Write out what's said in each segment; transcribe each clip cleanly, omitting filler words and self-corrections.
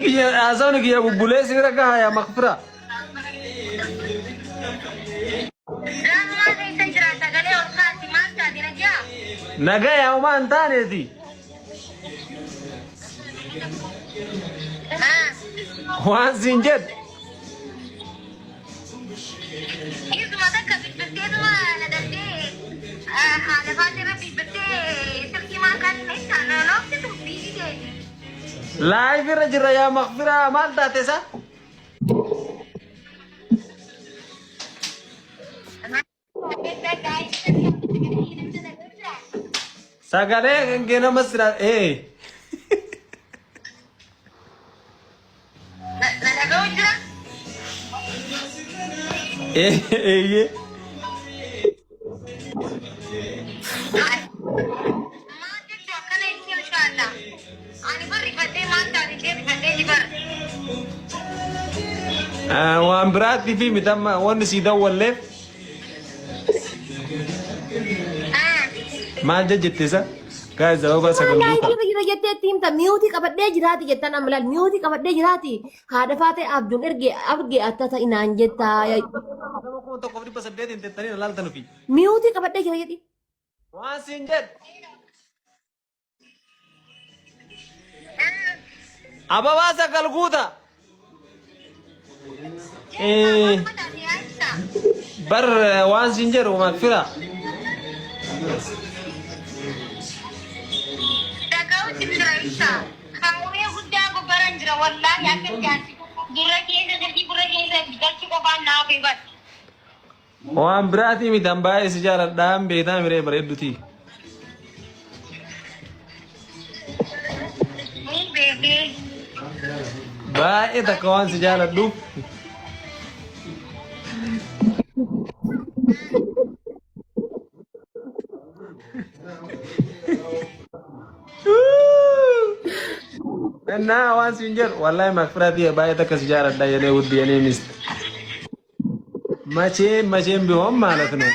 يا أزونك يا أبو بوليس رجعها يا مغفرة. نجا يا وما أنتاني دي. وان زنجد. لا يفرج الرجل يا مغفرة ما أنت تسا. سأقولك إننا مسرا إيه. إيه إيه. وان براتي في متم وان سيدا ولا ما جت سا كذا هو بس والله قلبوتا كده كده جت تيم تا ميوتي قبل جراتي جت انا ملال ميوتي قبل جراتي هذا فاتي عبدون ارجع اتتا ان انجتا كما كنت قبل بس بديت انت تاني لا تنفي ميوتي قبل جراتي وان سنجد أبا بس قلبوتا إيه بر وان سنجر ومغفرة وان براتي ميدان باي سجارة دام بيتا مري بريدوتي باي تكوان سجارة دوب انا وان سنجر والله مغفرة دي باي تك سجارة دا يلي ودي يعني مست ماشين بهم مالتنا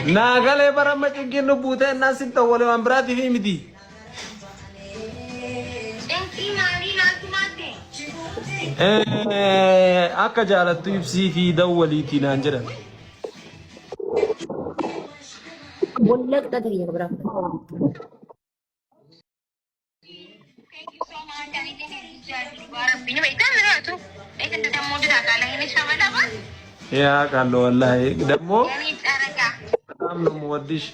ناقله برام مچين نبوته الناس تقول وان براتي في مدي akka jaalattu ibsii fi dawwaliitii naan jedhan. بقول ده يا برا ያ ቃል ወላሂ ደግሞ በጣም ነው የምወድሽ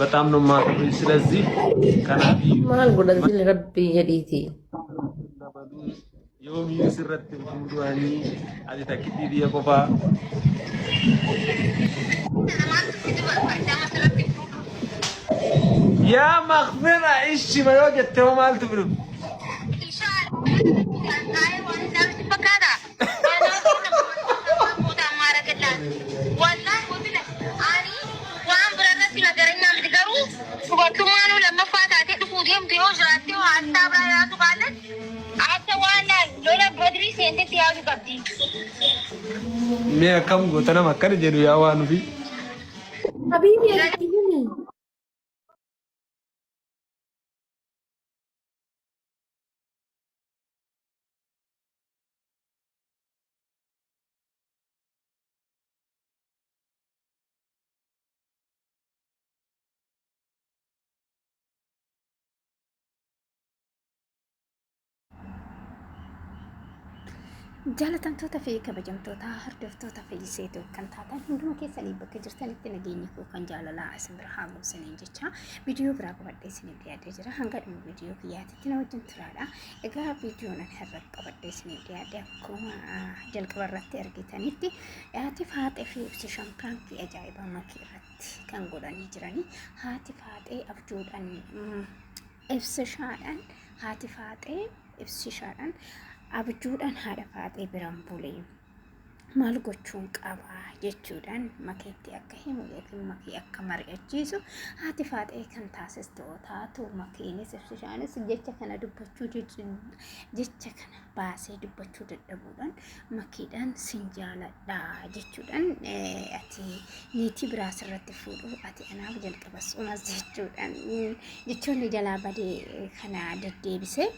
በጣም ነው የማከብርሽ። ስለዚህ ከናፊ ما نقول ده ربي يديتي يومي سرت فودواني ادي تكدي دي قفا يا مغفرة ايش ما يوجد تو مال تبرم ميا كم قلتنا ما كان جدو يا وانو في حبيبي يا جيني jaalatamtoota fi kabajamtoota hordoftoota fe'iseetu kan taatan hunduma keessanii bakka jirtanitti nageenyi koo kan jaalalaa isin bira haa buusaniin jecha viidiyoo biraa qabadhee isinii dhiyaatee jira hanga dhuma viidiyoo kiyyaatitti na wajjin turaadha. Egaa viidiyoon ani har'a qabadhee isinii dhiyaate akkuma jalqaba irratti argitanitti haati Faaxee fi Ibsi Shampiraankii ajaa'ibaa makii irratti kan godhanii jiranii haati Faaxee abjuudhaan ibsishaadhaan haati Faaxee ibsishaadhaan abjuudhaan haadha Faaxee biraan bulee maal gochuun qaba jechuudhaan makeetti akka himu yookiin makee akka mari'achiisu haati faaxee kan taasistu taatu makeenis ibsishaanis jecha kana dubbachuu jecha kana baasee dubbachuu dadhabuudhaan makiidhaan sin jaaladha jechuudhaan ati niitii biraas irratti fuudhu ati anaaf jalqabas umas jechuudhaan jechoonni jalaa badee kana deddeebisee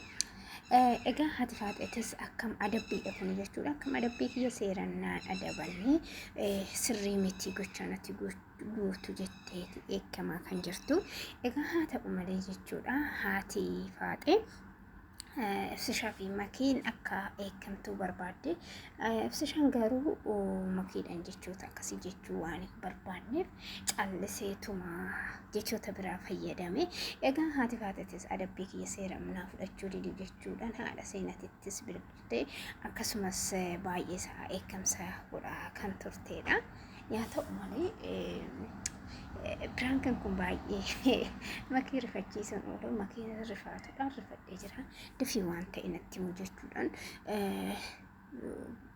egaa haati faaxeetis akkam adabbiidha kun jechuudha akkam adabbii kiyya seerannaan adabanne sirrii miti gochanatti guutu jetteeti eekamaa kan jirtu egaa haa ta'u malee jechuudha haati faaxee ibsishaa fi makiin akka eekamtuu barbaadde ibsishaan garuu makiidhaan jechoota akkasii jechuu waan hin barbaanneef calliseetuma jechoota biraa fayyadame egaa haati faaxeetis adabbii kiyya seeramnaa fudhachuu didi jechuudhaan haadha seenatittis bilbiltee akkasumas baay'ee isaa eekamsa godhaa kan turteedha yaa ta'u malee Prankan kun baay'ee makii rifachiisan oolu makiin rifaatuudhaan rifadhee jira dafii waan ta'e natti himu jechuudhaan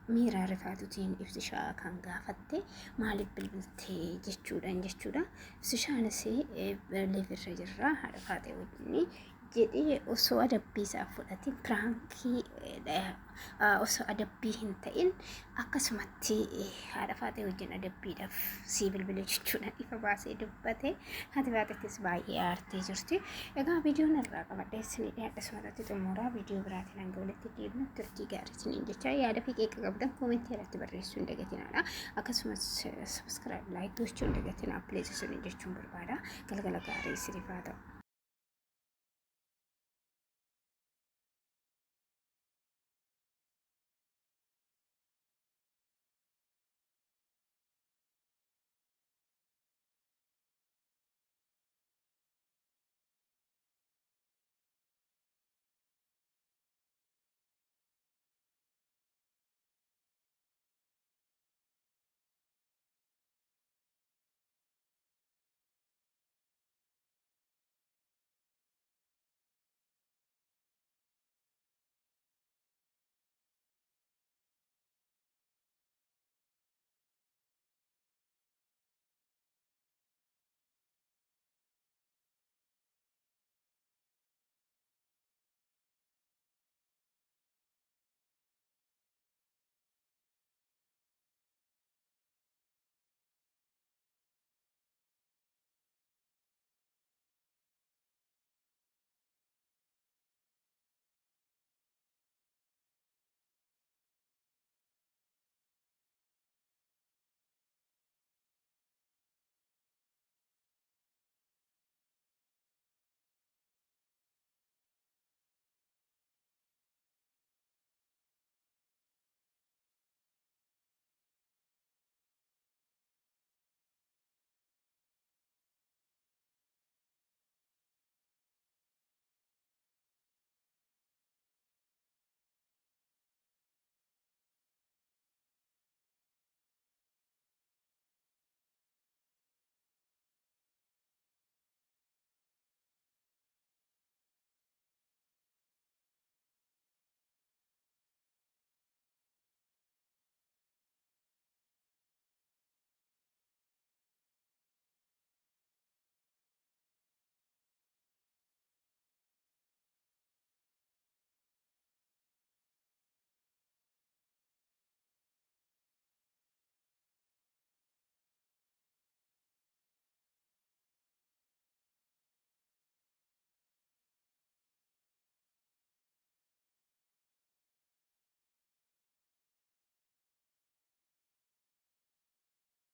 miiraa rifaatutiin ibsishaa kan gaafatte maaliif bilbiltee jechuudha ibsishaanis leefirra jirra haadha faaxee wajjin jedhee osoo adabbii isaa fudhatiin piraankii osoo adabbii hin ta'in akkasumatti haadha faaxee wajjin adabbiidhaaf sii bilbile jechuudhaan ifa baasee dubbate haati faaxeettis baay'ee aartee jirti egaa viidiyoon irraa qabadhee isinii dhiyaadha sumarratti xumuraa viidiyoo biraatiin hanga walitti deebinu turtii gaarii isiniin jecha yaada fi qeeqa qabdan koomentii irratti barreessuu hin dagatinaadha akkasumas sabskiraayib laayik gochuu hin dagatinaa pilees isiniin jechuun barbaada galgala gaarii isiniif haa ta'u